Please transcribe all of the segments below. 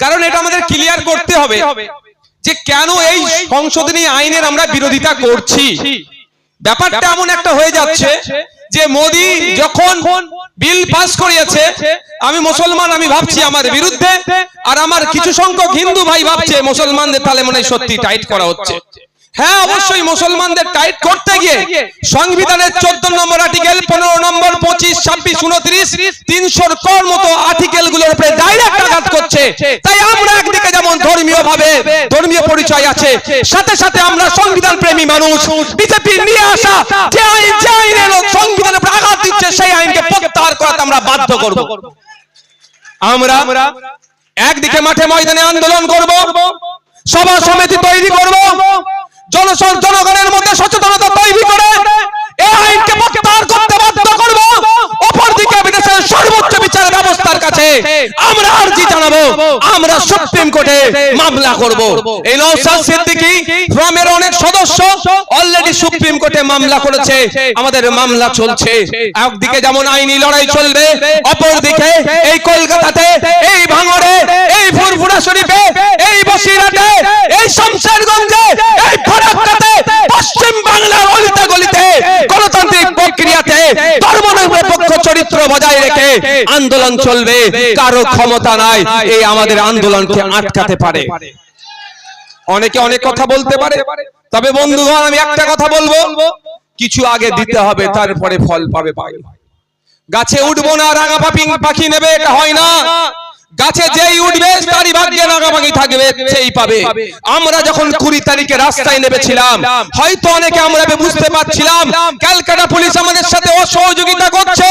কারণ এটা আমাদের ক্লিয়ার করতে হবে যে কেন এই সংশোধনী আইনের আমরা বিরোধিতা করছি। ব্যাপারটা এমন একটা হয়ে যাচ্ছে যে মোদি যখন বিল পাস করিয়েছে, আমি মুসলমান, আমি ভাবছি আমার বিরুদ্ধে, আর আমার কিছু সংখ্যক হিন্দু ভাই ভাবছে মুসলমানদের তাহলে মনে হয় সত্যি টাইট করা হচ্ছে। হ্যাঁ, অবশ্যই মুসলমানদের টাইট করতে গিয়ে সংবিধানের 14 নম্বর আর্টিকেল, 15 নম্বর, 25, 26, 29, 300 কর মতো আর্টিকেল গুলোর উপরে ডাইরেক্ট আঘাত করছে। তাই আমরা একদিকে যেমন ধর্মীয় ভাবে ধর্মীয় পরিচয় আছে, সাথে সাথে আমরা সংবিধান প্রেমী মানুষ, বিজেপি নিয়ে আসা যে আইনের সংবিধানের উপরে আঘাত দিচ্ছে সেই আইনকে প্রত্যাহার করাতে আমরা বাধ্য করব। আমরা একদিকে মাঠে ময়দানে আন্দোলন করব, সভা সমিতি তৈরি করব, জনগণের মধ্যে সচেতনতা তৈরি করে এই আইনকে প্রত্যাহার করতে বাধ্য করব। অপরদিকে বিদেশের সর্বোচ্চ বিচার ব্যবস্থার কাছে আমরা আর্জি জানাবো, আমরা সুপ্রিম কোর্টে মামলা করব। এই নওশাদ সিদ্দিকী ফ্রমের অনেক সদস্য অলরেডি সুপ্রিম কোর্টে মামলা করেছে, আমাদের মামলা চলছে। একদিকে যেমন আইনি লড়াই চলবে, অপরদিকে এই কলকাতাতে, এই ভাঙড়ে, এই ফুরফুরা শরীফে, এই বসিরহাটে, এই শমশেরগঞ্জে, এই ফারাক্কাতে, পশ্চিম বাংলার অলিতে গলিতে গণতান্ত্রিক প্রক্রিয়াতে ধর্মনিরপেক্ষ চরিত্র বজায় রেখে আন্দোলন চলবে। কারো ক্ষমতা নাই এই আমাদের আন্দোলনকে আটকাতে পারে। অনেকে অনেক কথা বলতে পারে, তবে বন্ধুগণ আমি একটা কথা বলবো, কিছু আগে দিতে হবে, তারপরে ফল পাবে পাই। গাছে উঠবো না রাঙা পাখি নেবে, এটা হয় না। গাছে যেই উঠবে তারই ভাগ্যে রাঙামাঙি থাকবে, সেই পাবে। আমরা যখন 20 তারিখে রাস্তায় নেমেছিলাম, হয়তো অনেকে আমরা বুঝতে পারছিলাম ক্যালকাটা পুলিশ আমাদের সাথে অসহযোগিতা করছে,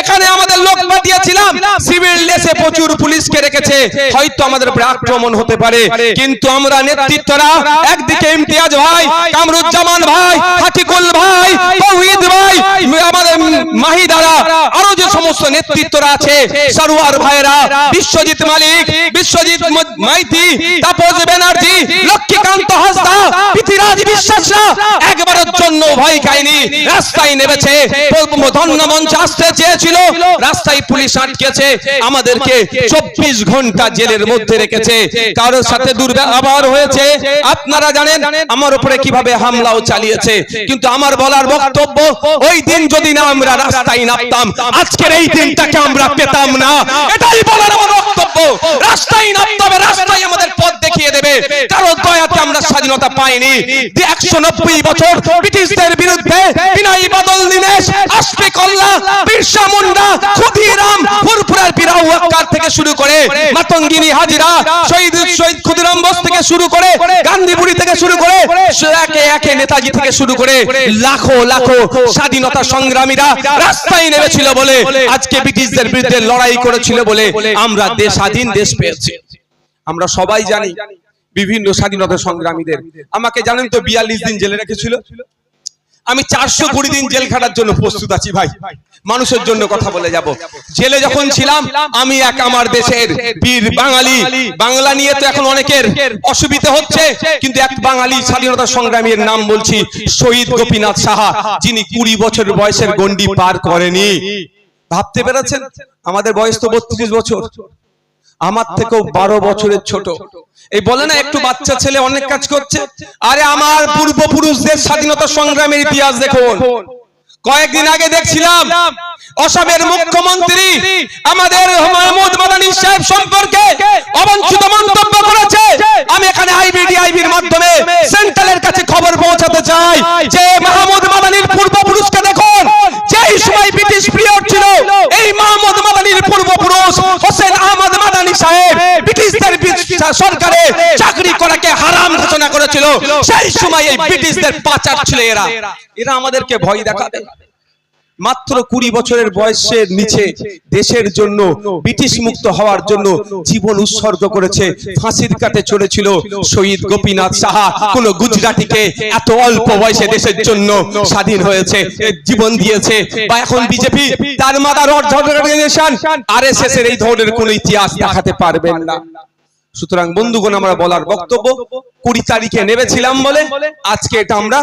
এখানে আমাদের লোক পাঠিয়েছিলাম, সিভিল ড্রেসে প্রচুর পুলিশকে রেখেছে, হয়তো আমাদের উপরে আক্রমণ হতে পারে। কিন্তু আমরা নেতৃত্বরা, একদিকে ইমতিয়াজ ভাই, কামরুজ্জামান ভাই, হাকিকুল ভাই, তৌহিদ ভাই, আমাদের মাহিদারা, আরো যে সমস্ত নেতৃত্বরা আছে, সরওয়ার ভাইরা, বিশ্বজিৎ মালিক, বিশ্বজিৎ মাইতি, তাপস ব্যানার্জি, লক্ষ্মীকান্ত হাসদা, পৃথ্বীরাজ বিশ্বাসরা একবারের জন্য ভয় খায়নি, রাস্তায় নেমেছে। ধন্য মঞ্চ আসতে চেয়েছিল, রাস্তায় পুলিশ আটকেছে, আমাদেরকে 24 ঘন্টা জেলের মধ্যে রেখেছে। কারোর সাথে দুর্ব্যবহার হয়েছে, আপনারা জানেন আমার উপরে কিভাবে হামলাও চালিয়েছে। কিন্তু আমার বলার বক্তব্য, ওই দিন যদি না আমরা রাস্তায় নামতাম, আজকের এই দিনটাকে আমরা পেতাম না। এটাই বলার আমার বক্তব্য। রাস্তায় নামতে হবে, রাস্তায় আমাদের পথ দেখিয়ে দেবে। কারণ দয়াতে আমরা স্বাধীনতা পাইনি। 190 বছর ব্রিটিশদের বিরুদ্ধে বিনয় বাদল দীনেশ, আশফাক উল্লাহ, বিরসা মুন্ডা, ক্ষুদিরাম, ফুরফুরার বীরা ওয়াক্কার থেকে শুরু করে মাতঙ্গিনী হাজিরা, শহীদ ক্ষুদিরাম বোস থেকে শুরু করে, গান্ধীবুড়ি থেকে শুরু করে, একে একে নেতাজি থেকে শুরু করে লাখো লাখো স্বাধীনতা সংগ্রামীরা রাস্তায় নেমেছিল বলে, আজকে ব্রিটিশদের বিরুদ্ধে লড়াই করেছিল বলে আমরা স্বাধীন দেশ পেয়েছি। আমরা সবাই জানি বিভিন্ন স্বাধীনতা সংগ্রামীদের। আমাকে জানেন তো 42 দিন জেলে রেখেছিল। আমি 420 দিন জেল খাটার জন্য প্রস্তুত আছি ভাই, মানুষের জন্য কথা বলে যাব। জেলে যখন ছিলাম আমি আমার দেশের বীর বাঙালি, বাংলা নিয়ে তো এখন অনেকের অসুবিধা হচ্ছে, কিন্তু এক বাঙালি স্বাধীনতা সংগ্রামীর নাম বলছি, শহীদ গোপীনাথ সাহা, যিনি 20 বছর বয়সের গন্ডি পার করেনি। ভাবতে পেরেছেন? আমাদের বয়স তো 32 বছর, আমার থেকেও 12 বছরের ছোট। এই বলে না একটু বাচ্চা ছেলে অনেক কাজ করছে। আরে আমার পূর্বপুরুষদের স্বাধীনতা সংগ্রামের ইতিহাস দেখুন। কয়েকদিন আগে দেখছিলাম অসমের মুখ্যমন্ত্রী আমাদের মাহমুদ মাদানী সাহেব সম্পর্কে অবাঞ্ছিত মন্তব্য করেছে। আমি এখানে আইবিডিআইবির মাধ্যমে সেন্ট্রালের কাছে খবর পৌঁছাতে চাই যে মাহমুদ মাদানীর পূর্বপুরুষকে দেখুন, যেই সময় ব্রিটিশ পিরিয়ড ছিল, এই মাহমুদ মাদানীর পূর্বপুরুষ হোসেন আহমদ মাদানী সাহেব ব্রিটিশদের সরকারে চাকরি করাকে হারাম ঘোষণা করেছিল। সেই সময় এই ব্রিটিশদের পাচার ছিল এরা। এরা আমাদেরকে ভয় দেখাবে। মাত্র 20 বছরের বয়সের নিচে দেশের জন্য, ব্রিটিশ মুক্ত হওয়ার জন্য জীবন উৎসর্গ করেছে, ফাঁসির কাটে চলেছিল শহীদ গোপীনাথ সাহা। কোন গুজরাটিকে এত অল্প বয়সে দেশের জন্য স্বাধীন হয়েছে, জীবন দিয়েছে। বা এখন বিজেপি তার মাদার অর্গানাইজেশন আরএসএস এর এই ধরনের কোন ইতিহাস দেখাতে পারবেন না। সুতরাং বন্ধুগণ, আমরা বলার বক্তব্য, 20 তারিখে নেমেছিলাম বলে আজকে এটা আমরা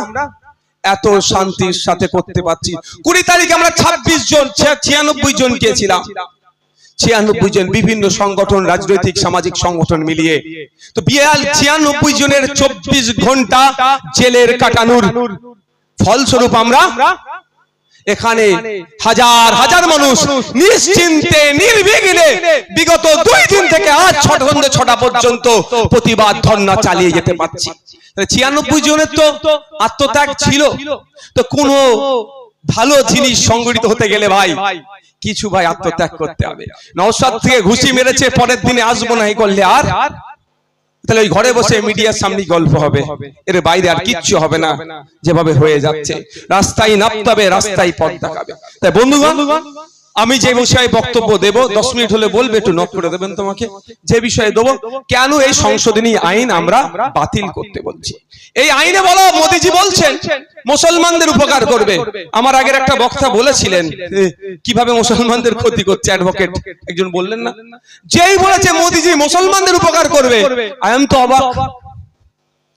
এত শান্তির সাথে করতে পারছি। 20 তারিখে আমরা 26 জন 96 জন গিয়েছিলাম। 96 জন বিভিন্ন সংগঠন, রাজনৈতিক সামাজিক সংগঠন মিলিয়ে। তো 96 জনের 24 ঘন্টা জেলের কাটানোর ফলস্বরূপ আমরা এখানে হাজার হাজার মানুষ নিশ্চিন্তে নির্বিঘ্নে বিগত 2 দিন থেকে আজ 6টা পর্যন্ত প্রতিবাদ ধর্ণা চালিয়ে যেতে পারছি। 96 জনের তো আত্মত্যাগ ছিল। তো কোনো ভালো জিনিস সংগঠিত হতে গেলে ভাই কিছু ভাই আত্মত্যাগ করতে হবে। নওশাদ থেকে ঘুষি মেরেছে, পরের দিনে আসবো না এই করলে আর, তাহলে ওই ঘরে বসে মিডিয়ার সামনে গল্প হবে, এর বাইরে আর কিচ্ছু হবে না। যেভাবে হয়ে যাচ্ছে রাস্তায় নামতে হবে, রাস্তায় পথ দেখাবে। তাই বন্ধুগণ, আমি যে বিষয়ে বক্তব্য দেব 10 মিনিট হলে বলবে, একটু নোট করে দেবেন তোমাকে, যে বিষয়ে দেবো কেন এই সংশোধনী আইন আমরা বাতিল করতে বলছি। এই আইনে বলো মোদিজি বলছেন মুসলমানদের উপকার করবে। আমার আগের একটা বক্তা বলেছিলেন কিভাবে মুসলমানদের ক্ষতি করছে, অ্যাডভোকেট একজন বললেন না, যেই বলেছে মোদিজি মুসলমানদের উপকার করবে, আই এম তো অবাক।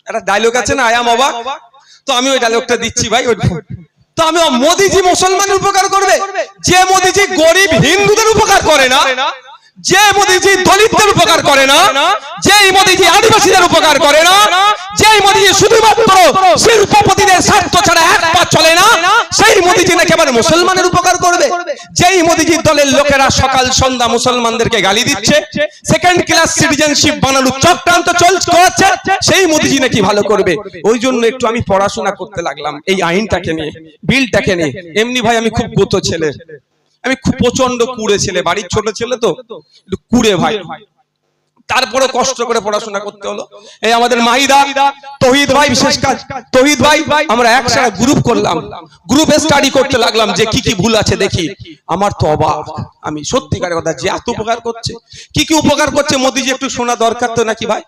একটা ডায়লগ আছে না, আই এম অবাক। তো আমি ওই ডায়লগটা দিচ্ছি ভাই। তো আমি মোদিজি মুসলমানের উপকার করবে, যে মোদিজি গরিব হিন্দুদের উপকার করে না, যে মোদিজি দলিতদের উপকার করে না, যে মোদিজি আদিবাসীদের উপকার করে না, যে মোদিজি শুধুমাত্র শিল্পপতিদের স্বার্থ ছাড়া এক পা চলে না, সেই মোদিজি নাকি আবার মুসলমানের উপকার করবে। যেই মোদিজি দলের লোকেরা সকাল সন্ধ্যা মুসলমানদেরকে গালি দিচ্ছে, সেকেন্ড ক্লাস সিটিজেনশিপ বানানোর চক্রান্ত চলছে, সেই মোদিজি নাকি ভালো করবে। ওই জন্য একটু আমি পড়াশোনা করতে লাগলাম এই আইনটাকে নিয়ে, বিলটাকে নিয়ে। এমনি ভাই আমি খুব গোতো ছেলে, আমি খুব প্রচন্ড কুড়ে ছেলে, বাড়ির ছোট ছেলে তো একটু কুড়ে ভাই, তারপরে কষ্ট করে পড়াশোনা করতে হলো। এই আমাদের মাহিদা তৌহিদ ভাই, বিশেষ কাজ তৌহিদ ভাই, আমরা একসাথে গ্রুপ করলাম, গ্রুপে স্টাডি করতে লাগলাম যে কি কি ভুল আছে দেখি। আমার তো অবাক, আমি সত্যিকারের কথা, যে এত উপকার করছে, কি কি উপকার করছে মোদিজি একটু শোনা দরকার তো নাকি ভাই।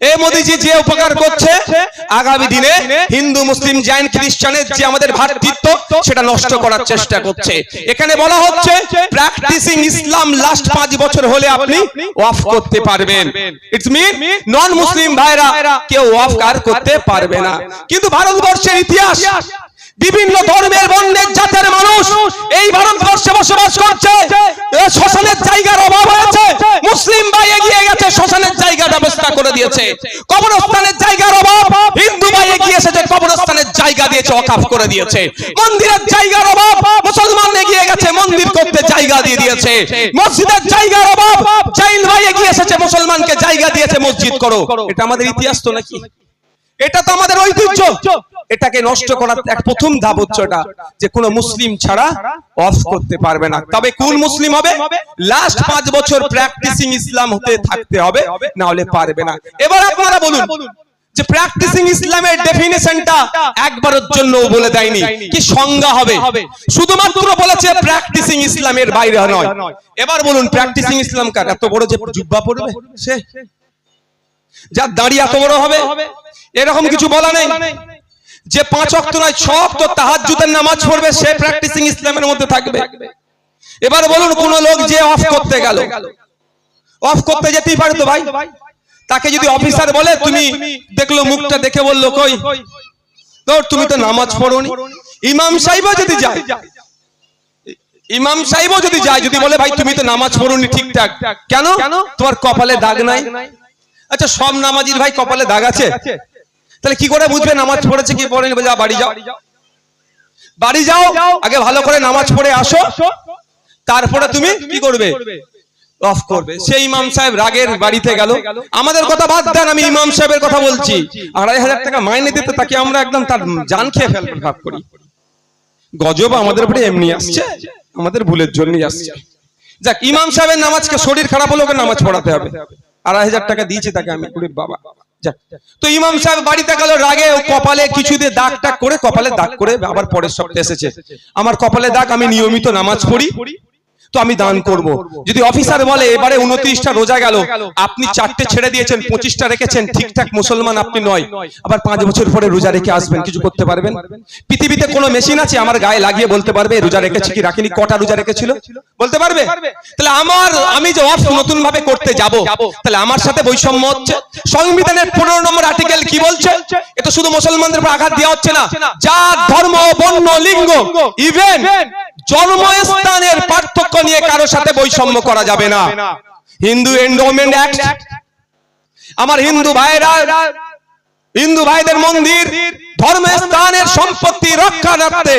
এই মোদিজি যে উপকার করছে, আগামী দিনে হিন্দু মুসলিম জৈন খ্রিস্টানের যে আমাদের ভ্রাতৃত্ব সেটা নষ্ট করার চেষ্টা করছে। এখানে বলা হচ্ছে প্র্যাকটিসিং ইসলাম লাস্ট 5 বছর হলে আপনি ওয়াফ করতে পারবেন। ইটস মিন নন মুসলিম ভাইরা কেউ ওয়াফ কার করতে পারবে না। কিন্তু ভারতবর্ষের ইতিহাস, বিভিন্ন ধর্মের বর্ণের জাতের মানুষ এই ভারতবর্ষে বসবাস করছে। শ্মশানের জায়গার অভাব হয়েছে, মুসলিম ভাই এগিয়ে গেছে, শ্মশানের জায়গা ব্যবস্থা করে দিয়েছে। কবরস্থানের জায়গার অভাব, হিন্দু ভাই এগিয়ে এসেছে, কবরস্থানের জায়গা দিয়েছে, ওয়াকফ করে দিয়েছে। মন্দিরের জায়গার অভাব, মুসলমান এগিয়ে গেছে, মন্দির করতে জায়গা দিয়ে দিয়েছে। মসজিদের জায়গার অভাব, জৈন ভাই এগিয়ে এসেছে, মুসলমানকে জায়গা দিয়েছে, মসজিদ করো। এটা আমাদের ইতিহাস তো নাকি, এটা তো আমাদের ঐতিহ্য। এটাকে নষ্ট করার এক প্রথম ধাপ হচ্ছে এটা, যে কোন মুসলিম ছাড়া অফ করতে পারবে না। তবে কোন মুসলিম হবে, লাস্ট 5 বছর প্র্যাকটিসিং ইসলাম হতে থাকতে হবে, না হলে পারবে না। এবার আপনারা বলুন যে প্র্যাকটিসিং ইসলামের ডেফিনিশনটা একবারের জন্য বলে দেয়নি, কি সংজ্ঞা হবে, শুধুমাত্র বলেছে প্র্যাকটিসিং ইসলামের বাইরে নয়। এবার বলুন প্র্যাকটিসিং ইসলাম কার? এত বড় যে জুব্বা পরবে সে, যার দাড়ি এত বড় হবে, এরকম কিছু বলা নেই। যে 5 ওয়াক্ত নয় 6 ওয়াক্ত তাহাজ্জুদের নামাজ পড়বে, সে প্র্যাকটিসিং ইসলামের মধ্যে থাকবে। এবার বলুন কোন লোক যে অফ করতে গেল, অফ করতে যেতেই পারে তো ভাই, তাকে যদি অফিসার বলে, তুমি দেখলো মুখটা দেখে বললো কই তোর, তুমি তো নামাজ পড়োনি। ইমাম সাহেবও যদি যায়, ইমাম সাহেবও যদি যায়, যদি বলে ভাই তুমি তো নামাজ পড়োনি ঠিকঠাক, কেন? তোমার কপালে দাগ নাই। আচ্ছা সব নামাজির ভাই কপালে দাগ আছে, তাহলে কি করে বুঝবে নামাজ পড়েছে কি পড়েনি? বলে বাড়ি যাও, বাড়ি যাও, আগে ভালো করে নামাজ পড়ে আসো, তারপরে তুমি কি করবে, অফ করবে। সেই ইমাম সাহেব রাগের বাড়িতে গেল, আমাদের কথা বাদ দেন, আমি ইমাম সাহেবের কথা বলছি। 2,500 টাকা মাইনে দিতে তাকে আমরা একদম তার জান খেয়ে ফেলবো ভাব করি। গজব আমাদের উপরে এমনি আসছে, আমাদের ভুলের জন্যই আসছে। যাক, ইমাম সাহেবের নামাজকে শরীর খারাপ হলো, নামাজ পড়াতে হবে, 2,500 টাকা দিয়েছি তাকে আমি, বাবা। তো ইমাম সাহেব বাড়িতে গেল, রাগে কপালে কিছু দিয়ে দাগ টাগ করে, কপালে দাগ করে আবার পরের সপ্তাহে এসেছে, আমার কপালে দাগ, আমি নিয়মিত নামাজ পড়ি, তো আমি দান করব। যদি অফিসার বলে এবারে 29টা রোজা গেল, আপনি 4টে ছেড়ে দিয়েছেন, 25টা রেখেছেন, ঠিকঠাক মুসলমান আপনি নয়, আবার 5 বছর পরে রোজা রেখে আসবেন, কিছু করতে পারবেন? পৃথিবীতে কোনো মেশিন আছে আমার গায়ে লাগিয়ে বলতে পারবে রোজা রেখেছি কি রাখিনি, কটা রোজা রেখেছিল বলতে পারবে? তাহলে আমি যে অফ নতুন ভাবে করতে যাব, তাহলে আমার সাথে বৈষম্য হচ্ছে। সংবিধানের 15 নম্বর আর্টিকেল কি বলছে? এটা শুধু মুসলমানদের উপর আঘাত দেওয়া হচ্ছে না, জাত ধর্ম বর্ণ লিঙ্গ ইভেন জন্মস্থানের পার্থক্য নিয়ে কারো সাথে বৈষম্য করা যাবে না। হিন্দু এন্ডোমেন্ট অ্যাক্ট, আমার হিন্দু ভাইদের মন্দির ধর্মস্থানের সম্পত্তি রক্ষা রাখতে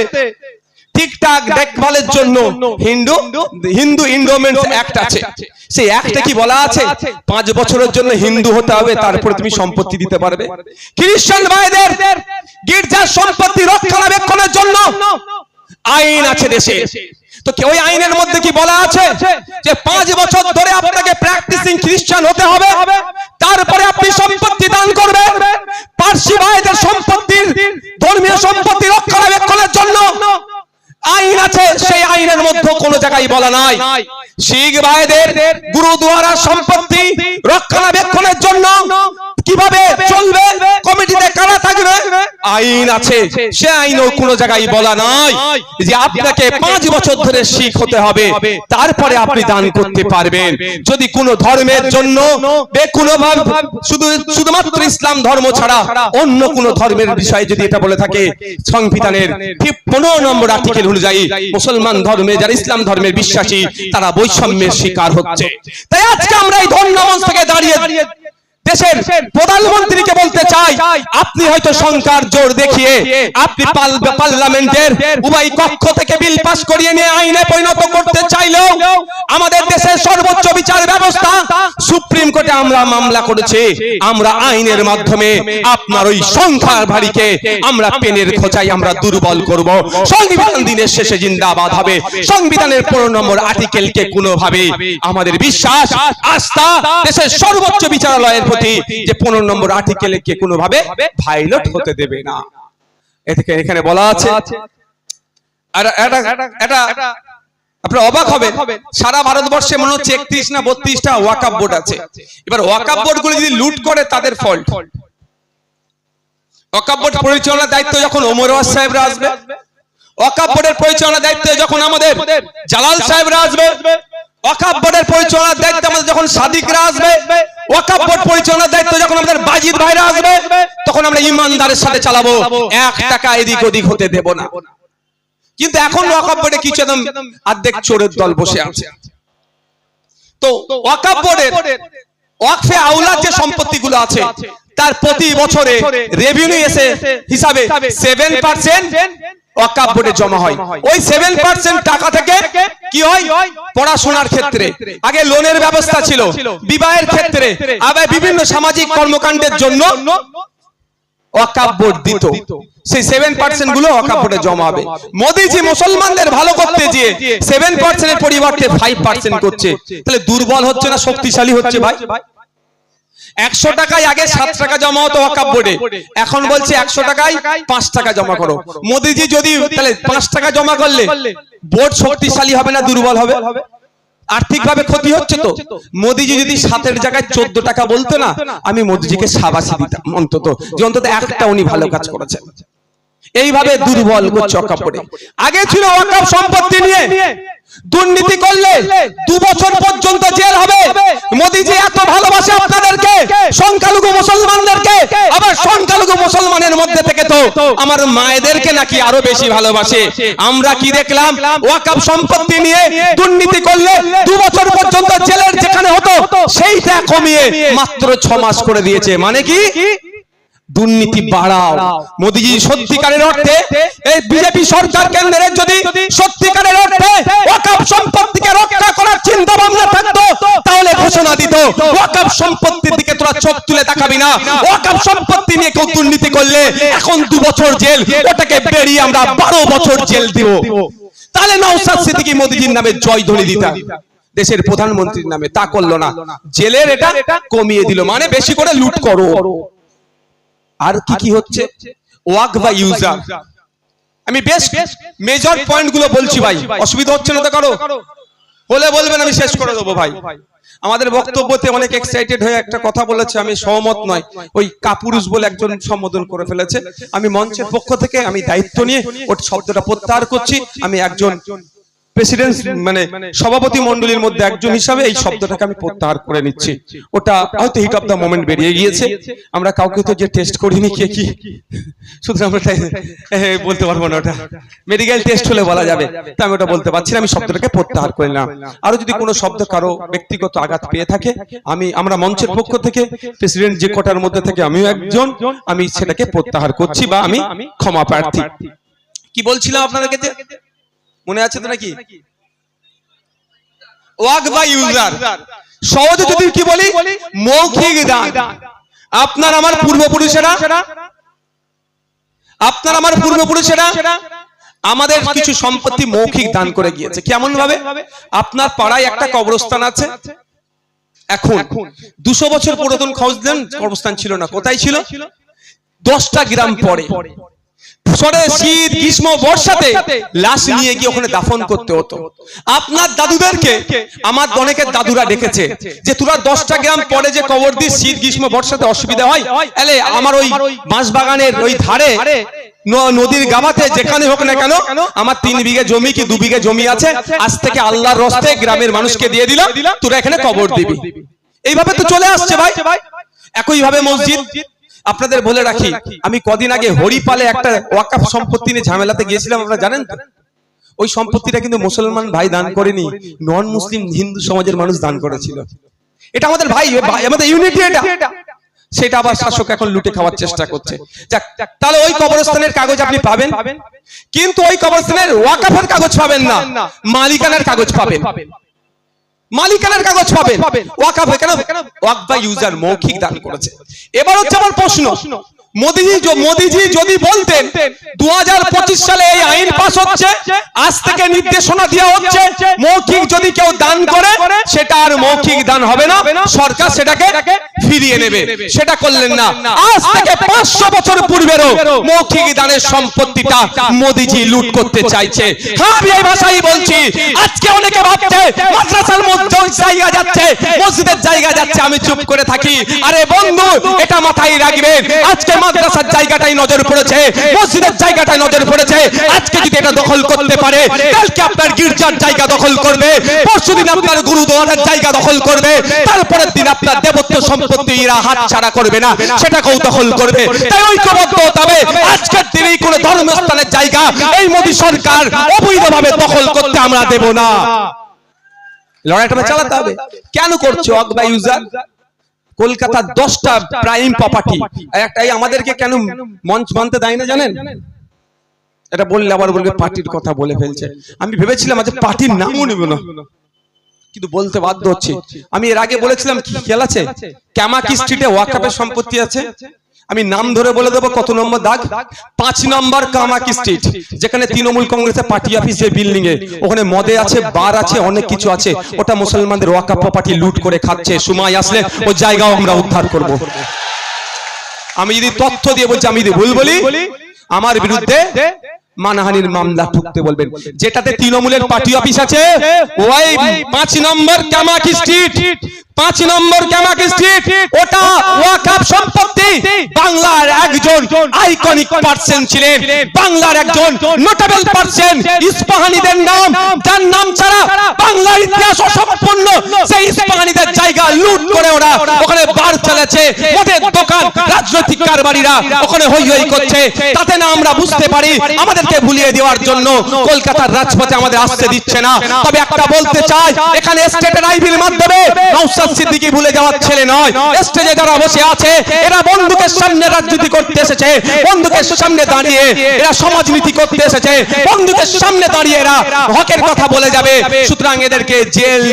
ঠিকঠাক দেখভালের জন্য হিন্দু এন্ডোমেন্ট অ্যাক্ট আছে। সেই অ্যাক্টে কি বলা আছে? 5 বছরের জন্য হিন্দু হতে হবে, তারপরে তুমি সম্পত্তি দিতে পারবে। খ্রিস্টান ভাইদের গির্জার সম্পত্তি রক্ষণাবেক্ষণের জন্য আইন আছে দেশে। তো ওই আইনের মধ্যে কি বলা আছে যে 5 বছর ধরে আপনাকে প্র্যাকটিসিং খ্রিস্টান হতে হবে, তারপরে আপনি সম্পত্তি দান করবেন। পার্সি ভাইদের সম্পত্তির ধর্মীয় সম্পত্তি রক্ষণাবেক্ষণের জন্য আইন আছে, সেই আইনের মধ্যে কোনো জায়গায় বলা নাই। শিখ ভাইদের গুরুদুয়ারার সম্পত্তি রক্ষণাবেক্ষণের জন্য কিভাবে চলবে, কমিটিতে কারা থাকবে, আইন আছে। সে আইনও কোনো জায়গায় বলা নাই যে আপনাকে 5 বছর ধরে শিখ হতে হবে, তারপরে আপনি দান করতে পারবেন। যদি কোনো ধর্মের জন্য শুধুমাত্র ইসলাম ধর্ম ছাড়া অন্য কোন ধর্মের বিষয়ে যদি এটা বলে থাকে, সংবিধানের 15 নম্বর আর্টিকেল অনুযায়ী মুসলমান ধর্মে যারা ইসলাম ধর্মের বিশ্বাসী তারা বৈষম্যের শিকার হচ্ছে। তাই আজকে আমরা এই ধর্মমঞ্চ থেকে দাঁড়িয়ে দেশের প্রধানমন্ত্রীকে বলতে চাই, আপনি হয়তো সংখ্যার জোর দেখিয়ে আপনি পার্লামেন্টের উভয় কক্ষ থেকে বিল পাস করিয়ে নিয়ে আইনে পরিণত করতে চাইলেও আমাদের দেশের সর্বোচ্চ বিচার ব্যবস্থা সুপ্রিম কোর্টে আমরা মামলা করেছি। আমরা আইনের মাধ্যমে আপনার ওই সংখ্যার ভারীকে আমরা পেনের খোঁচাই আমরা দুর্বল করব। সংবিধান দিনের শেষে জিন্দাবাদ হবে। সংবিধানের 15 নম্বর আর্টিকেলকে কোনোভাবে আমাদের বিশ্বাস আস্থা দেশের সর্বোচ্চ বিচারালয়ের প্রতি যে 15 নম্বর আর্টিকেলকে কোনোভাবে ভায়োলেট হতে দেবে না। এখানে বলা আছে। আর এটা আপনারা অবাক হবে, সারা ভারতবর্ষে মনে হচ্ছে 31 না 32টা ওয়াকফ বোর্ড আছে। এবার ওয়াকফ বোর্ডগুলো যদি লুট করে তাদের ফল্ট। ওয়াকফ বোর্ড পরিচালনার দায়িত্ব যখন ওমর ওয়াজ সাহেবরা আসবে, ওয়াকফ বোর্ডের পরিচালনার দায়িত্ব যখন আমাদের জালাল সাহেবরা আসবে, ওয়াকফ বোর্ডের পরিচালনার দায়িত্ব আমাদের যখন সাদিকরা আসবে, ওয়াকফ বোর্ড পরিচালনার দায়িত্ব যখন আমাদের বাজিদ ভাইরা আসবে, তখন আমরা ইমানদারের সাথে চালাবো, 1 টাকা এদিক ওদিক হতে দেব না। কিন্তু এখন ওয়াকফ বোর্ডে কিছু একদম অর্ধেক চোরের দল বসে আছে। তো ওয়াকফ বোর্ডের ওয়াকফে আওলাদ যে সম্পত্তিগুলো আছে তার প্রতি বছরে রেভিনিউ এসে হিসাবে 7% ওয়াকফ বোর্ডে জমা হয়। ওই 7% টাকা থেকে কি হয়, পড়াশোনার ক্ষেত্রে আগে লোনের ব্যবস্থা ছিল, বিবাহের ক্ষেত্রে, আবার বিভিন্ন সামাজিক কর্মকাণ্ডের জন্য ওয়াকফ বোর্ড দিত। সেই 7% গুলো ওয়াকফ বোর্ডে জমা হবে। মোদিজি মুসলমানদের ভালো করতে গিয়ে 7% এর পরিবর্তে 5% করছে। তাহলে দুর্বল হচ্ছে না শক্তিশালী হচ্ছে ভাই? 100 টাকায় আগে 7 টাকা জমা হতো ওয়াকফ বোর্ডে, এখন বলছে 100 টাকায় 5 টাকা জমা করো। মোদিজি যদি তাহলে 5 টাকা জমা করলে বোর্ড শক্তিশালী হবে না দুর্বল হবে? আর্থিকভাবে ক্ষতি হচ্ছে। তো মোদিজি যদি 7-এর জায়গায় 14 টাকা বলতো না, আমি মোদিজিকে শাবাশি দিতাম অন্তত, যে অন্তত একটা উনি ভালো কাজ করেছেন। এইভাবে দুর্বল করছে ওয়াকফ বোর্ডে। আগে ছিল ওয়াকফ সম্পত্তি নিয়ে দুর্নীতি করলে 2 বছর পর্যন্ত জেল হবে। মোদিজি এত ভালোবাসে আপনাদেরকে, সংখ্যালঘু মুসলমানদেরকে, আবার সংখ্যালঘু মুসলমানের মধ্যে থেকে তো আমার মায়েদেরকে নাকি আরো বেশি ভালোবাসে। আমরা কি দেখলাম, ওয়াকফ সম্পত্তি নিয়ে দুর্নীতি করলে 2 বছর পর্যন্ত জেলের যেখানে হতো সেইটা কমিয়ে মাত্র 6 মাস করে দিয়েছে। মানে কি, দুর্নীতি বাড়াও। মোদিজি সত্যিকারের অর্থে এই বিজেপি সরকার কেন্দ্রের যদি সত্যিকারের অর্থে ওয়াকফ সম্পত্তিকে রক্ষা করার চিন্তা ভাবনা থাকতো, তাহলে ঘোষণা দিত ওয়াকফ সম্পত্তির দিকে তোরা চোখ তুলে তাকাবি না। ওয়াকফ সম্পত্তি নিয়ে কেউ দুর্নীতি করলে এখন 2 বছর জেল, ওটাকে বেরিয়ে আমরা 12 বছর জেল দিব। তাহলে নওশাদ সিদ্দিকী মোদিজির নামে জয়ধ্বনি দিতাম দেশের প্রধানমন্ত্রীর নামে। তা করলো না, জেলের এটা কমিয়ে দিল, মানে বেশি করে লুট করো। আর কি হচ্ছে, ওয়াক বা ইউজার, আমি বেশ মেজর পয়েন্ট গুলো বলছি ভাই, অসুবিধা হচ্ছে না তো কারো? বলে বলবেন, আমি শেষ করে দেবো ভাই। আমাদের বক্তব্যতে অনেক এক্সাইটেড হয়ে একটা কথা বলেছে, আমি সহমত নয়। ওই কাপুরুষ বলে একজন সম্বোধন করে ফেলেছে। আমি মঞ্চের পক্ষ থেকে আমি দায়িত্ব নিয়ে ওর শব্দটা প্রত্যাহার করছি। আমি একজন প্রেসিডেন্ট মানে সভাপতি মণ্ডলীর মধ্যে একজন হিসাবে এই শব্দটাকে আমি প্রত্যাহার করে নিচ্ছি। ওটা হয়তো হিট অফ দ্য মোমেন্ট বেরিয়ে গিয়েছে, আমরা কাউকে তো যে টেস্ট করিনি কে কি, সুতরাং আমরা বলতে পারবো না, ওটা মেডিকেল টেস্ট হলে বলা যাবে, তা আমি ওটা বলতে পারছি না, আমি শব্দটাকে প্রত্যাহার করে নিলাম। আরো যদি কোনো শব্দ কারো ব্যক্তিগত আঘাত পেয়ে থাকে, আমরা মঞ্চের পক্ষ থেকে প্রেসিডেন্ট যে কোটার মধ্যে থেকে আমিও একজন, আমি সেটাকে প্রত্যাহার করছি বা আমি ক্ষমা প্রার্থী। কি বলছিলাম আপনাদেরকে, মনে আছে তো নাকি? ওয়াক বাই ইউজার, সহজে যদি কি বলি, মৌখিক দান। আপনার আমার পূর্বপুরুষেরা আমাদের কিছু সম্পত্তি মৌখিক দান করে গিয়েছে। কেমন ভাবে? আপনার পাড়ায় একটা কবরস্থান আছে, এখন 200 বছর পুরাতন কবরস্থান ছিল না, কোথায় ছিল? 10টা গ্রাম পরে শীত গ্রীষ্ম বর্ষাতে লাশ নিয়ে গিয়ে ওখানে দাফন করতে হতো। আপনার দাদুদেরকে আমার অনেকের দাদুরা ডেকেছে যে তোরা 10টা গ্রাম পরে যে কবর দিস, শীত গ্রীষ্ম বর্ষাতে অসুবিধা হয়, এলে আমার ওই বাঁশবাগানের ওই ধারে নদীর গাবাতে যেখানে হোক না কেন, আমার 3 বিঘে জমি কি 2 বিঘে জমি আছে, আজ থেকে আল্লাহর রস্তে গ্রামের মানুষকে দিয়ে দিলাম, তোরা এখানে কবর দিবি। এইভাবে তো চলে আসছে ভাই। একইভাবে মসজিদ, আপনাদের বলে রাখি, আমি কদিন আগে হরিপালে একটা ওয়াকফ সম্পত্তি নিয়ে ঝামেলাতে গিয়েছিলাম, আপনারা জানেন তো? ওই সম্পত্তিটা কিন্তু মুসলমান ভাই দান করেনি, নন মুসলিম হিন্দু সমাজের মানুষ দান করেছিল। এটা আমাদের ভাই, আমাদের ইউনিটি এটা, সেটা আবার শাসক এখন লুটে খাওয়ার চেষ্টা করছে। তাহলে ওই কবরস্থানের কাগজ আপনি পাবেন, কিন্তু ওই কবরস্থানের ওয়াকফের কাগজ পাবেন না, মালিকানার কাগজ পাবেন। মালিকানার কাগজ পাবেন। ওয়াকফে কেন? ওয়াক বাই ইউজার, মৌখিক দান করেছে। এবার হচ্ছে আমার প্রশ্ন, মোদিজি যদি বলতেন 2025 সালে এই আইন পাস হচ্ছে, আজ থেকে নির্দেশনা দেওয়া হচ্ছে মৌখিক যদি কেউ দান করে সেটা আর মৌখিক দান হবে না, সরকার সেটাকে ফিরিয়ে নেবে, সেটা করলেন না। আজ থেকে 500 বছর পূর্বেরও মৌখিক দানের সম্পত্তিটা মোদিজি লুট করতে চাইছে। হ্যাঁ, আমি এই ভাষাই বলছি। আজকে অনেকে ভাবছে মাদ্রাসার মধ্যে জায়গা যাচ্ছে, মসজিদের জায়গা যাচ্ছে, আমি চুপ করে থাকি। আরে বন্ধু, এটা মাথায় রাখবেন, আজকে মাদ্রাসার জায়গাটাই নজর পড়েছে, মসজিদের জায়গাটাই নজর পড়েছে। আজকে যদি এটা দখল করতে পারে, কালকে আপনার গির্জার জায়গা দখল করবে, পরশুদিন আপনার গুরুদ্বারের জায়গা দখল করবে, তারপরের দিন আপনার দেবত্ব সম্পত্তি এরা হাতছাড়া করবে না, সেটাকেও দখল করবে। তাই ঐক্যবদ্ধ হতে হবে। আজকের দিনেই কোনো ধর্মস্থানের জায়গা এই মোদী সরকার অবৈধভাবে দখল করতে আমরা দেব না। লড়াইটা চালাতে হবে। কেন করছো ওয়াক বাই ইউজার? কলকাতার 10টা প্রাইম প্রপার্টি, একটাই আমাদেরকে কেন মঞ্চ মানতে দেয় না জানেন? এটা বললে আবার বলবে পার্টির কথা বলে ফেলছে। আমি ভেবেছিলাম আজ পার্টির নামও নেব না, কিন্তু বলতে বাধ্য হচ্ছে। আমি এর আগে বলেছিলাম কি খেয়াল আছে? ক্যামাকি স্ট্রিটে ওয়াকফের সম্পত্তি আছে, আমি নাম ধরে বলে দেবো কত নম্বর দাগ, 5 নম্বর কামাকি স্ট্রিট, যেখানে তৃণমূল কংগ্রেসের পার্টি অফিস যে বিল্ডিং এ, ওখানে মদে আছে, বার আছে, অনেক কিছু আছে। ওটা মুসলমানদের ওয়াকফ প্রপার্টি লুট করে খাচ্ছে। সময় আসলে ওই জায়গাও আমরা উদ্ধার করব। আমি যদি তথ্য দিয়ে বলছি, আমি যদি ভুল বলি, আমার বিরুদ্ধে মানহানির মামলা ঠুকতে বলবেন। যেটাতে তৃণমূলের পার্টি অফিস আছে, ওই 5 নম্বর কামাকি স্ট্রিট, 5 নম্বর কামাকি স্ট্রিট, ওটা ওয়াকফ সম্পত্তি। বাংলার একজন আইকনিক পারসন ছিলেন, বাংলার একজন নোটেবল পারসন, ইস্পাহানিদের নাম, যার নাম ছাড়া বাংলার ইতিহাস অসম্পূর্ণ, সেই ইস্পাহানিদের জায়গা লুট করে ওরা ওখানে বার চলেছে, মদের দোকান, রাজনৈতিক কারবারিরা ওখানে হই হই করছে। তাতে না আমরা বুঝতে পারি, আমাদেরকে ভুলিয়ে দেওয়ার জন্য কলকাতার রাজপথে আমাদের আসতে দিচ্ছে না। তবে একটা বলতে চাই, এখানে স্টেটের আইবির মাধ্যমে নওশাদ সিদ্দিকী ভুলে যাওয়ার ছেলে নয়। স্টেজে যারা বসে আছে, এরা বন্দুকের সামনে রাজনীতি করতে এসেছে, বন্দুকের সামনে দাঁড়িয়ে এরা সমাজনীতি করতে এসেছে, বন্দুকের সামনে দাঁড়িয়ে এরা হকের কথা বলে যাবে। সুতরাং এদেরকে জেল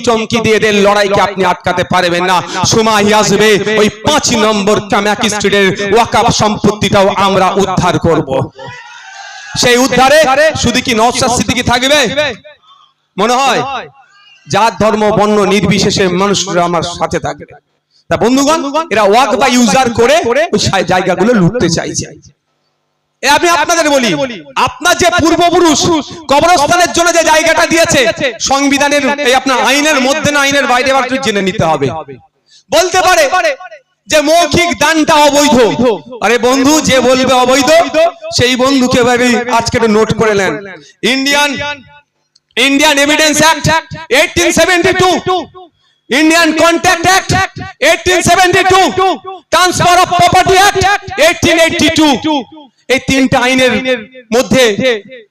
চমকি দিয়ে এদের লড়াইকে আপনি আটকাতে পারবেন না। সময় আসবে ওই 5 নম্বর কামাকি স্ট্রিটের ওয়াকফ সম্পত্তিটাও আমরা উদ্ধার করব। সেই উদ্ধারে শুধু কি নওশাদ সিদ্দিকী থাকবে? মনে হয় জাত ধর্ম বর্ণ নির্বিশেষে মানুষরা আমার সাথে থাকবে। তা বন্ধুগণ, এরা ওয়াক বাই ইউজার করে ওই জায়গাগুলো লুটতে চাইছে। আমি আপনাদের বলি, আপনার যে পূর্বপুরুষ কবরস্থানের জন্য যে জায়গাটা দিয়েছে, সংবিধানের এই আপনার আইনের মধ্যে না আইনের বাইরে জেনে নিতে হবে। বলতে পারে যে মৌখিক দানটা অবৈধ। আরে বন্ধু, যে বলবে অবৈধ সেই বন্ধুকে আজকে নোট করে নেন। Indian evidence act 1872, Indian contact act 1872, transfer of property act 1882, এই তিনটা আইনের মধ্যে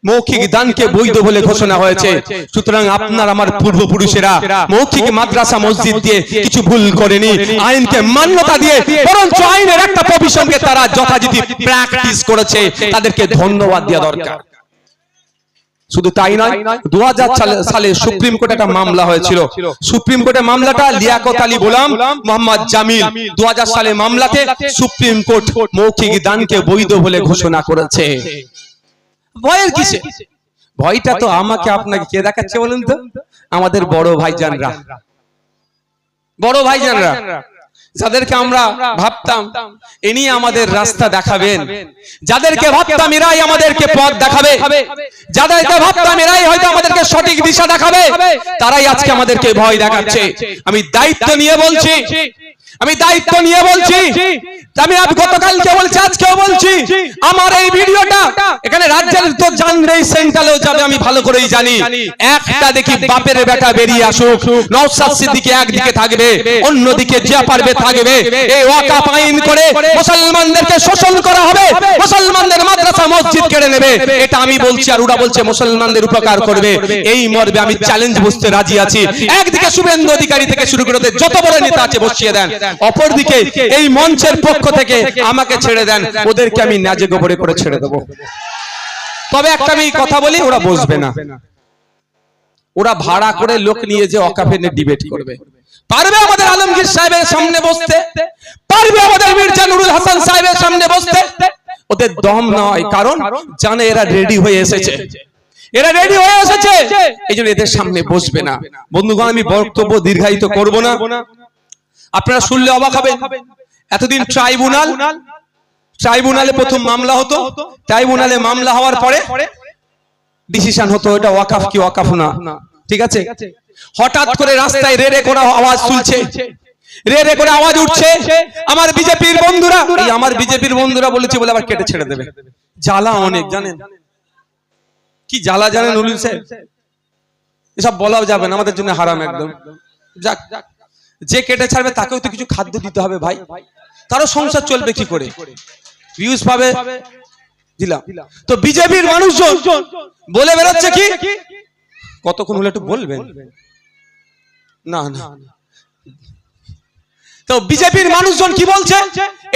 মৌখিক দানকে বৈধ বলে ঘোষণা হয়েছে। সুতরাং আপনার আমার পূর্বপুরুষেরা মৌখিক মাদ্রাসা মসজিদ দিয়ে কিছু ভুল করেনি, আইনকে মান্যতা দিয়ে বরঞ্চ আইনের একটা প্রভিশনকে তারা যথাযথ প্র্যাকটিস করেছে, তাদেরকে ধন্যবাদ দেওয়া দরকার। শুধু তাই নয়, 2000 সালে সুপ্রিম কোর্টে একটা মামলা হয়েছিল। সুপ্রিম কোর্টে মামলাটা লিয়াকত আলী গোলাম, মোহাম্মদ জামিল, 2000 সালে মামলাতে সুপ্রিম কোর্ট মৌখিক দানকে বৈধ বলে ঘোষণা করেছে। ভয়ের কিসে? ভয়টা তো আমাকে আপনাকে কে দেখাচ্ছে বলুন তো? আমাদের বড় ভাইজানরা, বড় ভাইজানরা, যাদেরকে আমরা ভাবতাম ইনি আমাদের রাস্তা দেখাবেন, যাদেরকে ভাবতাম এরাই আমাদেরকে পথ দেখাবে, যাদেরকে ভাবতাম এরাই হয়তো আমাদেরকে সঠিক দিশা দেখাবে, তারাই আজকে আমাদেরকে ভয় দেখাচ্ছে। আমি দায়িত্ব নিয়ে বলছি, আমি দায়িত্ব নিয়ে বলছি, আমি গতকালকে বলছি, আজকেও বলছি, আমার এই ভিডিওটা এখানে রাজ্যের তো জানবে, সেন্ট্রালেও যাবে, আমি ভালো করেই জানি। একটা দেখি বাপের বেটা বেরিয়ে আসুক, নওশাদ সিদ্দিকী একদিকে থাকবে, অন্যদিকে যে পারবে থাকবে। এই ওয়াকফ আইন করে মুসলমানদেরকে শোষণ করা হবে, মুসলমানদের মাদ্রাসা মসজিদ কেড়ে নেবে, এটা আমি বলছি। আর ওরা বলছে মুসলমানদের উপকার করবে। এই মর্মে আমি চ্যালেঞ্জ বুঝতে রাজি আছি। একদিকে শুভেন্দু অধিকারী থেকে শুরু করে যত বড় নেতা আছে বসিয়ে দেন, অপরদিকে এই মঞ্চের পক্ষ থেকে আমাকে ছেড়ে দেন, ওদেরকে আমি নাজে গোবরে করে ছেড়ে দেবো। তবে একটা আমি কথা বলি, ওরা বসবে না, ওরা ভাড়া করে লোক নিয়ে যে ওয়াকফ নিয়ে ডিবেট করবে। পারবে আমাদের আলমগীর সাহেবের সামনে বসতে, পারবে আমাদের মির্জা নুরুল হাসান সাহেবের সামনে বসতে, ওদের দম নয়, কারণ জানে এরা রেডি হয়ে এসেছে, এরা রেডি হয়ে এসেছে, এই জন্য এদের সামনে বসবে না। বন্ধুগণ, আমি বক্তব্য দীর্ঘায়িত করব না, আপনারা শুনলে অবাক হবেন। এতদিন ট্রাইব্যুনালে প্রথম মামলা হতো, ট্রাইব্যুনালে মামলা হওয়ার পরে ডিসিশন হতো এটা ওয়াকফ কি ওয়াকফ না, ঠিক আছে। হঠাৎ করে রাস্তায় রে রে করে আওয়াজ শুনছে, রে রে করে আওয়াজ উঠছে, আমার বিজেপির বন্ধুরা, এই আমার বিজেপির বন্ধুরা বলেছে বলে আবার কেটে ছেড়ে দেবে। জ্বালা অনেক, জানেন কি জ্বালা জানেন নুরুল সাহেব? এসব বলাও যাবে না, আমাদের জন্য হারাম একদম। যাক, যে কেটে ছাড়বে তাকেও তো কিছু খাদ্য দিতে হবে ভাই, তারও সংসার চলবে কি করে, ভিউজ পাবে, দিলাম। তো বিজেপির মানুষজন বলে বেরোচ্ছে কি, কতক্ষণ হলে একটু বলবেন না না, তো বিজেপির মানুষজন কি বলছে,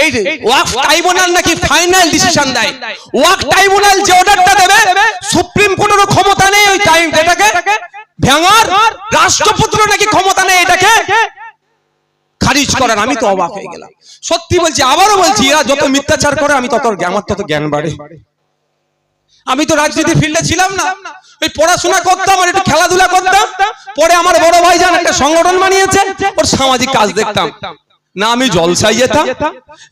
এই যে ওয়াকফ ট্রাইব্যুনাল নাকি ফাইনাল ডিসিশন দেয়, ওয়াকফ ট্রাইব্যুনাল যে অর্ডারটা দেবে সুপ্রিম কোর্টেরও ক্ষমতা নেই ওই টাইম এটাকে ভাঙার, রাষ্ট্রপতিরও নাকি ক্ষমতা নেই এটাকে খারিজ করার। আমি তো অবাক হয়ে গেলাম, সত্যি বলছি, আবারও বলছি, এরা যত মিথ্যাচার করে আমি তত আমার তত জ্ঞান বাড়ে। আমি তো রাজনীতির ফিল্ডে ছিলাম না, ওই পড়াশোনা করতাম আর একটু খেলাধুলা করতাম, পরে আমার বড় ভাইজান একটা সংগঠন বানিয়েছে, ওর সামাজিক কাজ দেখতাম না, আমি জলসায় যেতাম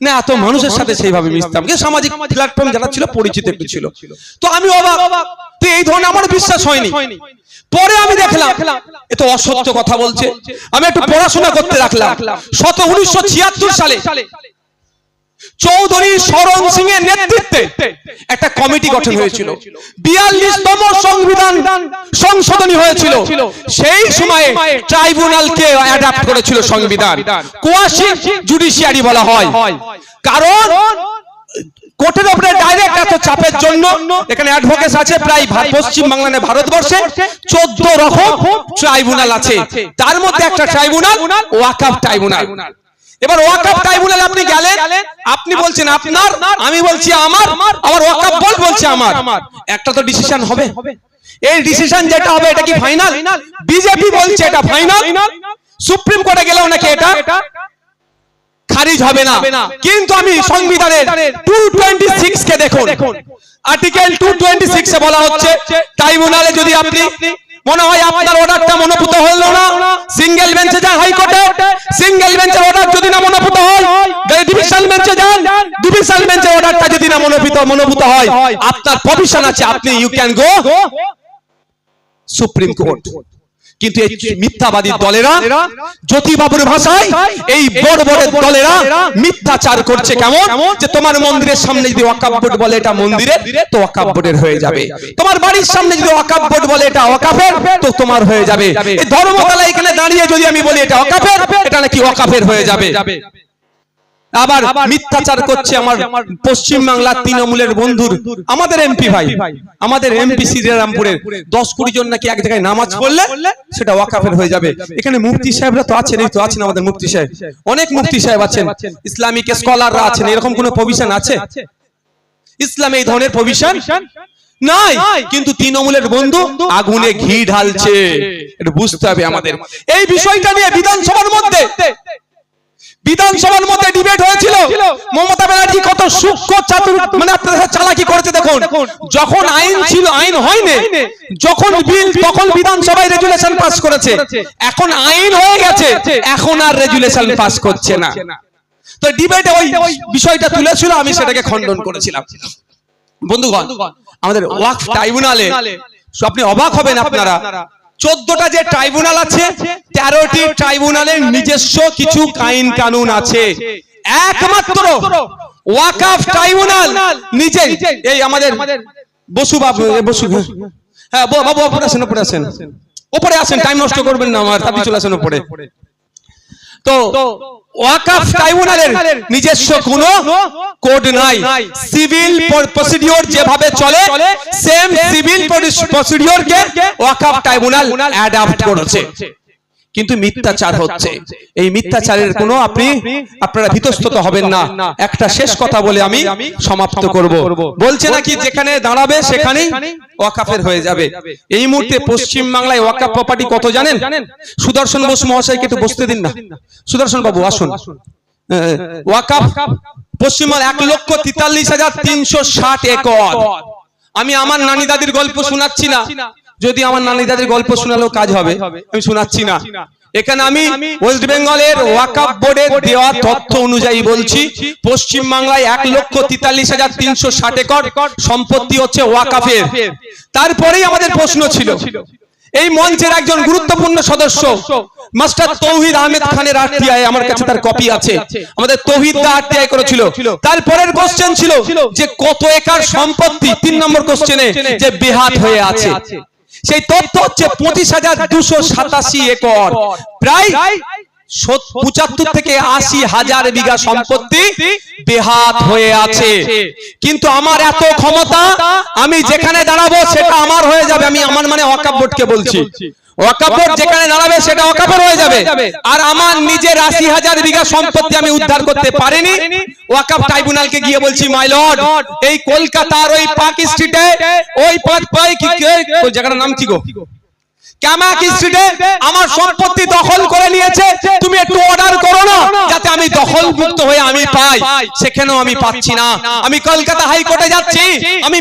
না, এত মানুষের সাথে সেইভাবে মিশতাম, সামাজিক প্ল্যাটফর্ম যারা ছিল পরিচিত একটু ছিল, তো আমি অবাক, তো এই ধরনের আমার বিশ্বাস হয়নি। পরে আমি দেখলাম এ তো অসত্য কথা বলছে, আমি একটু পড়াশোনা করতে রাখলাম। 1976 সালে চৌধুরী শরণ সিং এর নেতৃত্বে একটা কমিটি গঠন হয়েছিল, 42তম সংবিধান সংশোধনী হয়েছিল। সেই সময়ে ট্রাইব্যুনালকে অ্যাডাপ্ট করেছিল সংবিধান, কোয়াসি জুডিশিয়ারি বলা হয়, কারণ কোর্টের উপরে ডাইরেক্ট এত চাপের জন্য এখানে অ্যাডভোকেট আছে প্রায় পশ্চিম বাংলা ভারতবর্ষে 14 রকম ট্রাইব্যুনাল আছে, তার মধ্যে একটা ট্রাইব্যুনাল ওয়াকফ ট্রাইব্যুনাল। এবার ওয়াকফ ট্রাইব্যুনাল আপনি গেলেন, আপনি বলছেন আপনার, আমি বলছি আমার, আবার ওয়াকফ বোর্ড বলছে আমার, একটা তো ডিসিশন হবে। এই ডিসিশন যেটা হবে এটা কি ফাইনাল? বিজেপি বলছে এটা ফাইনাল, সুপ্রিম কোর্টে গেলেও নাকি এটা খারিজ হবে না। কিন্তু আমি সংবিধানের 226 কে দেখুন, আর্টিকেল 226 এ বলা হচ্ছে ট্রাইব্যুনালে যদি আপনি মনে হয় আপনার অর্ডারটা মনোপুত হলো না, সিঙ্গেল বেঞ্চে যান হাইকোর্টে, সিঙ্গেল বেঞ্চের অর্ডার যদি না মনোপুত হয় ডিভিশন বেঞ্চে যান, ডিভিশন বেঞ্চের অর্ডারটা যদি না মনোপুত হয় আপনার প্রভিশন আছে, আপনি you can go supreme court. কিন্তু এই মিথ্যাবাদী দলেরা, জ্যোতিবাবুর ভাষায় এই বড় বড় দলেরা মিথ্যাচার করছে। কেমন? যে তোমার মন্দিরের সামনে যদি ওয়াকফ বোর্ড বলে এটা মন্দিরের, তো ওয়াকফ বোর্ডের হয়ে যাবে। তোমার বাড়ির সামনে যদি ওয়াকফ বোর্ড বলে এটা ওয়াকফের, তো তোমার হয়ে যাবে। এই ধর্মতলা এখানে দাঁড়িয়ে যদি আমি বলি এটা ওয়াকফের, এটা নাকি ওয়াকফের হয়ে যাবে। আবার মিথ্যাচার করছে আমার পশ্চিম বাংলার তৃণমূলের বন্ধুর, আমাদের এমপি ভাই, আমাদের এমপি শ্রীরামপুরের 10-20 জন নাকি এক জায়গায় নামাজ পড়লে সেটা ওয়াকফের হয়ে যাবে। এখানে মুফতি সাহেবরা তো আছেন, এই তো আছেন আমাদের মুফতি সাহেব, অনেক মুফতি সাহেব আছেন, ইসলামিক স্কলাররা আছেন। এরকম কোন প্রভিশন আছে ইসলামে? এই ধরনের প্রভিশন নাই। কিন্তু তৃণমূলের বন্ধু আগুনে ঘি ঢালছে, এটা বুঝতে হবে আমাদের। এই বিষয়টা নিয়ে বিধানসভার মধ্যে ডিবেট হয়েছিল। মমতা ব্যানার্জি কত সূক্ষ্ম চাতুর মানে আপনাদের চালাকি করেছে দেখুন। যখন আইন ছিল, আইন হয়নি, যখন বিল তখন বিধানসভায় রেজুলেশন পাস করেছে। এখন আইন হয়ে গেছে, এখন আর রেজুলেশন পাস করছে না। তো ডিবেটে ওই বিষয়টা তুলেছিল, আমি সেটাকে খণ্ডন করেছিলাম। বন্ধুগণ, আমাদের ওয়াকফ ট্রাইব্যুনালে আপনি অবাক হবেন আপনারা, 14টা যে ট্রাইব্যুনাল আছে, 13টি ট্রাইব্যুনালের নিজস্ব কিছু আইন কানুন আছে। একমাত্র ওয়াকফ ট্রাইব্যুনাল নিজে, এই আমাদের বসু বাবু, বসু, হ্যাঁ বাবু উপরে আসেন, উপরে আসেন, উপরে আসেন, টাইম নষ্ট করবেন না আমার, আপনি চলে আসেন উপরে। তো ওয়াকফ ট্রাইব্যুনালের নিজস্ব কোনো কোড নাই। সিভিল প্রসিডিওর যেভাবে চলে, সেম সিভিল প্রসিডিওরকে ওয়াকফ ট্রাইব্যুনাল অ্যাডাপ্ট করেছে। কিন্তু মিথ্যাচার হচ্ছে। এই মিথ্যাচারের কোনো আপনারা ভীতস্ত হবেন না। একটা শেষ কথা বলে আমি সমাপ্ত করব। বলছে নাকি যেখানে দাঁড়াবে সেখানেই ওয়াকফের হয়ে যাবে। এই মুহূর্তে পশ্চিম বাংলায় ওয়াকফ প্রপার্টি কত জানেন? সুদর্শন বসু মহাশয়কে একটু বসতে দিন না। সুদর্শন বাবু আসুন। ওয়াকফ পশ্চিমবঙ্গ 1,43,360 একর। আমি আমার নানি দাদির গল্প শোনাচ্ছি না, যদি আমার নানি দাদির গল্প শোনালেও কাজ হবে, আমি শোনাচ্ছি না। এখানে আমি ওয়েস্ট বেঙ্গলের ওয়াকফ বোর্ডের দেওয়া তথ্য অনুযায়ী বলছি, পশ্চিম বাংলায় 1,43,360 একর সম্পত্তি হচ্ছে ওয়াকফের। তারপরেই আমাদের প্রশ্ন ছিল, এই মঞ্চের একজন গুরুত্বপূর্ণ সদস্য মাস্টার তৌহিদ আহমেদ খানের আরটিআই, আমার কাছে তার কপি আছে, আমাদের তৌহিদ দা আরটিআই করেছিল। তারপরের কোশ্চেন ছিল যে কত একর সম্পত্তি, 3 নম্বর কোশ্চেনে, যে বেহাত হয়ে আছে। সেই তথ্য হচ্ছে 25,287 একর, প্রায় 75 থেকে 80 হাজার বিঘা সম্পত্তি বেহাত হয়ে আছে। কিন্তু আমার এত ক্ষমতা, আমি যেখানে দাঁড়াবো সেটা আমার হয়ে যাবে। আমি আমার মানে ওয়াকফ বোর্ডকে বলছি, ওয়াকফ বোর্ড যেখানে দাঁড়াবে সেটা ওয়াকফের হয়ে যাবে। আর আমার নিজের 80,000 বিঘা সম্পত্তি আমি উদ্ধার করতে পারিনি। ওয়াকফ ট্রাইব্যুনালকে গিয়ে বলছি, মাই লর্ড, এই কলকাতার ওই পার্ক স্ট্রিটে, ওই জায়গাটার নাম কি গো, ক্যামাক স্ট্রিটে আমার সম্পত্তি দখল করে নিয়েছে। তুমি একটু অর্ডার করো না, যাতে আমি দখল মুক্ত হয়ে আমি পাই। সেখানেও আমি পাচ্ছি না। আমি কলকাতা হাইকোর্টে যাচ্ছি, আমি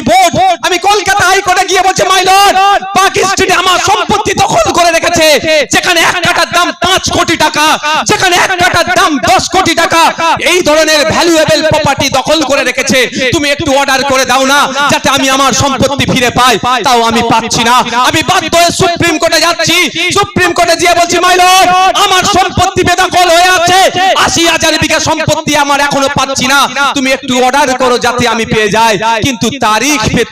বোর্ড, আমি কলকাতা হাইকোর্টে গিয়ে বলছি, মাই লর্ড, পার্ক স্ট্রিটে আমার সম্পত্তি দখল করে রেখেছে। যেখানে 1 কাঠার দাম 5 কোটি টাকা, যেখানে 1 কাঠার দাম 10 কোটি টাকা, এই ধরনের ভ্যালুয়েবল প্রপার্টি দখল করে রেখেছে। তুমি একটু অর্ডার করে দাও না, যাতে আমি আমার সম্পত্তি ফিরে পাই। তাও আমি পাচ্ছি না। আমি বাধ্য হয়ে সুপ্রিম কোর্টে যাচ্ছি। সুপ্রিম কোর্টে গিয়ে বলছি, মাই লর্ড, আমার সম্পত্তি বেদখল হয়ে আছে, 80,000 বিঘা সম্পত্তি আমার এখনো পাচ্ছি না। তুমি একটু অর্ডার করো যাতে আমি পেয়ে যাই। কিন্তু তারিখ পে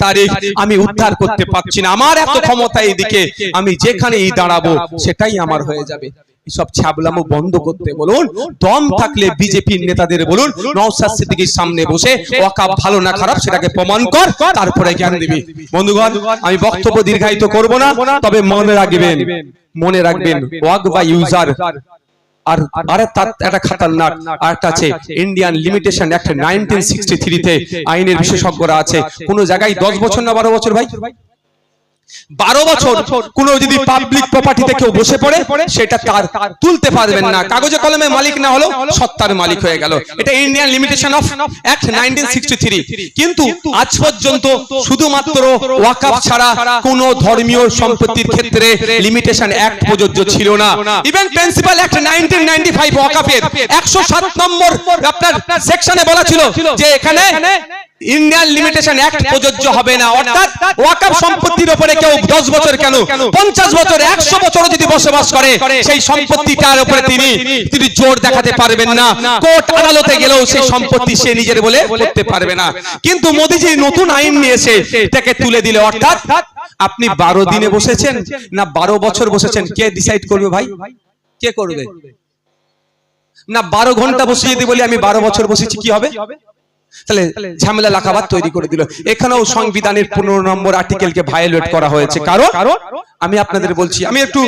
তারিখ আমি উদ্ধার করতে পারছি না। আমার এত ক্ষমতা এইদিকে, আমি যেখানেই দাঁড়াবো সেটাই আমার হয়ে যাবে। সব ছাবলামো বন্ধ করতে বলুন। দম থাকলে বিজেপির নেতাদের বলুন, নওশাদ সিদ্দিকীর সামনে বসে ওয়াকফ ভালো না খারাপ সেটাকে প্রমাণ কর, তারপরে জ্ঞান দিবি। বন্ধুগণ, আমি বক্তব্য দীর্ঘায়িত করব না, তবে মনে রাখবেন ওয়াকফ বা ইউজার আর তার একটা খাতারনাক আরেকটা আছে, ইন্ডিয়ান লিমিটেশন অ্যাক্ট 1963 তে আইনের বিশেষজ্ঞরা আছে। কোন জায়গায় 10 বছর না 12 বছর ভাই, 12 বছর কোন যদি পাবলিক প্রপার্টিতে কেউ বসে পড়ে, সেটা তার তুলতে পারবেন না। কাগজে কলমে মালিক না হলো সত্তার মালিক হয়ে গেল। এটা ইন্ডিয়ান লিমিটেশন অফ অ্যাক্ট 1963। কিন্তু আজ পর্যন্ত শুধুমাত্র ওয়াকফ ছাড়া কোন ধর্মীয় সম্পত্তির ক্ষেত্রে লিমিটেশন অ্যাক্ট প্রযোজ্য ছিল না। ইভেন প্রিন্সিপাল অ্যাক্ট 1995 ওয়াকফের 107 নম্বর আপনার সেকশনে বলা ছিল যে এখানে ইন্ডিয়ান লিমিটেশন অ্যাক্ট প্রযোজ্য হবে না। অর্থাৎ ওয়াকফ সম্পত্তির উপরে কেউ 10 বছর কেন 50 বছর 100 বছরও যদি বসবাস করে সেই সম্পত্তিটার উপরে তিনি জোর দেখাতে পারবেন না। কোর্ট আদালতে গেলেও সেই সম্পত্তি সে নিজের বলে করতে পারবে না। কিন্তু মোদিজি নতুন আইন নিয়েছে, এটাকে তুলে দিলে অর্থাৎ আপনি 12 দিনে বসেছেন না 12 বছর বসেছেন, কে ডিসাইড করবে ভাই? কে করবে? না 12 ঘন্টা বসে যদি বলি আমি 12 বছর বসেছি কি হবে? তাহলে ঝামেলা লাখাবাদ তৈরি করে দিল। এখানেও সংবিধানের 15 নম্বর আর্টিকেলকে ভায়োলেট করা হয়েছে। কারণ আমি আপনাদের বলছি, আমি একটু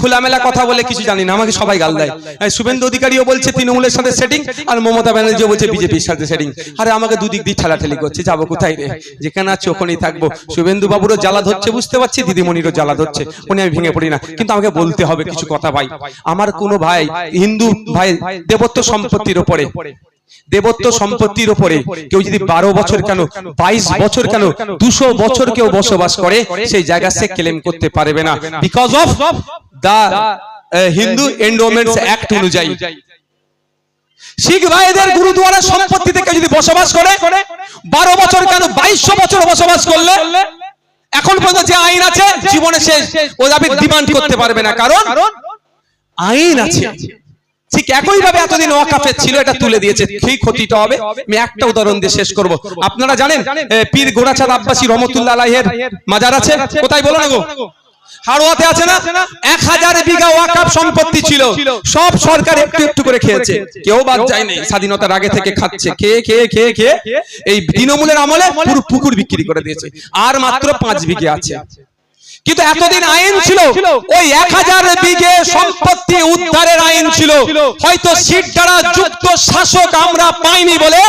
খোলামেলা কথা বলে কিছু জানি না, আমাকে সবাই গাল দেয়। শুভেন্দু অধিকারীও বলছে তৃণমূলের সাথে সেটিং, আর মমতা ব্যানার্জিও বলছে বিজেপির সাথে সেটিং। আরে আমাকে দুদিক দিয়ে ঠেলাঠেলি করছে, যাবো কোথায় রে? যেখানে আছে ওখানেই থাকবো। শুভেন্দু বাবুরও জ্বালা ধরছে বুঝতে পারছি, দিদিমণিরও জ্বালা ধরছে, উনি আমি ভেঙে পড়ি না, কিন্তু আমাকে বলতে হবে কিছু কথা। ভাই আমার কোনো ভাই হিন্দু ভাই দেবত্ব সম্পত্তির উপরে কেউ যদি 12 বছর কেন 22 বছর কেন 200 বছর কেউ বসবাস করে সেই জায়গা সে ক্লেম করতে পারবে না, because of the Hindu endowments act অনুযায়ী। শিখ ভাইদের গুরুদুয়ারা সম্পত্তিতে কেউ যদি বসবাস করে 12 বছর কেন 2200 বছর বসবাস করলে এখন পর্যন্ত যে আইন আছে জীবনে সে ও দাবি ডিমান্ড করতে পারবে না, কারণ আইন আছে। ঠিক একই ভাবে এতদিন ওয়াকফে ছিল, এটা তুলে দিয়েছে, কি ক্ষতিটা হবে? আমি একটা উদাহরণ দিয়ে শেষ করব। আপনারা জানেন পীর গোরাচাঁদ আব্বাসী রহমতুল্লাহ আলাইহির মাজার আছে কোথায় বলো না গো? হাড়োয়াতে আছে না? 1000 বিঘা ওয়াকফ সম্পত্তি ছিল, সব সরকার একটু একটু করে খেয়েছে, কেউ বাদ যায়নি। স্বাধীনতার আগে থেকে খাচ্ছে, খেয়ে এই তৃণমূলের আমলে পুরো পুকুর বিক্রি করে দিয়েছে, আর মাত্র 5 বিঘে আছে। কিন্তু এতদিন আইন ছিল, ওই 1000 বিঘে সম্পত্তি উদ্ধারের আইন ছিল, হয়তো সিট দ্বারা যুক্ত শাসক আমরা পাইনি বলে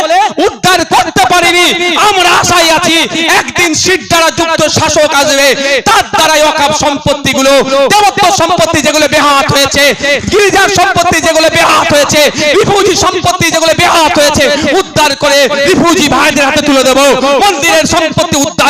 উদ্ধার করতে পারিনি। আমরা আশায় আছি একদিন সিট দ্বারা যুক্ত শাসক আসবে, তার দ্বারাই ওয়াকফ সম্পত্তিগুলো, দেবত্ব সম্পত্তি যেগুলো বেহাত হয়েছে, গির্জার সম্পত্তি যেগুলো বেহাত হয়েছে, রিফিউজি সম্পত্তি যেগুলো বেহাত হয়েছে উদ্ধার করে রিফিউজি ভাইদের হাতে তুলে দেব। মন্দিরের সম্পত্তি উদ্ধার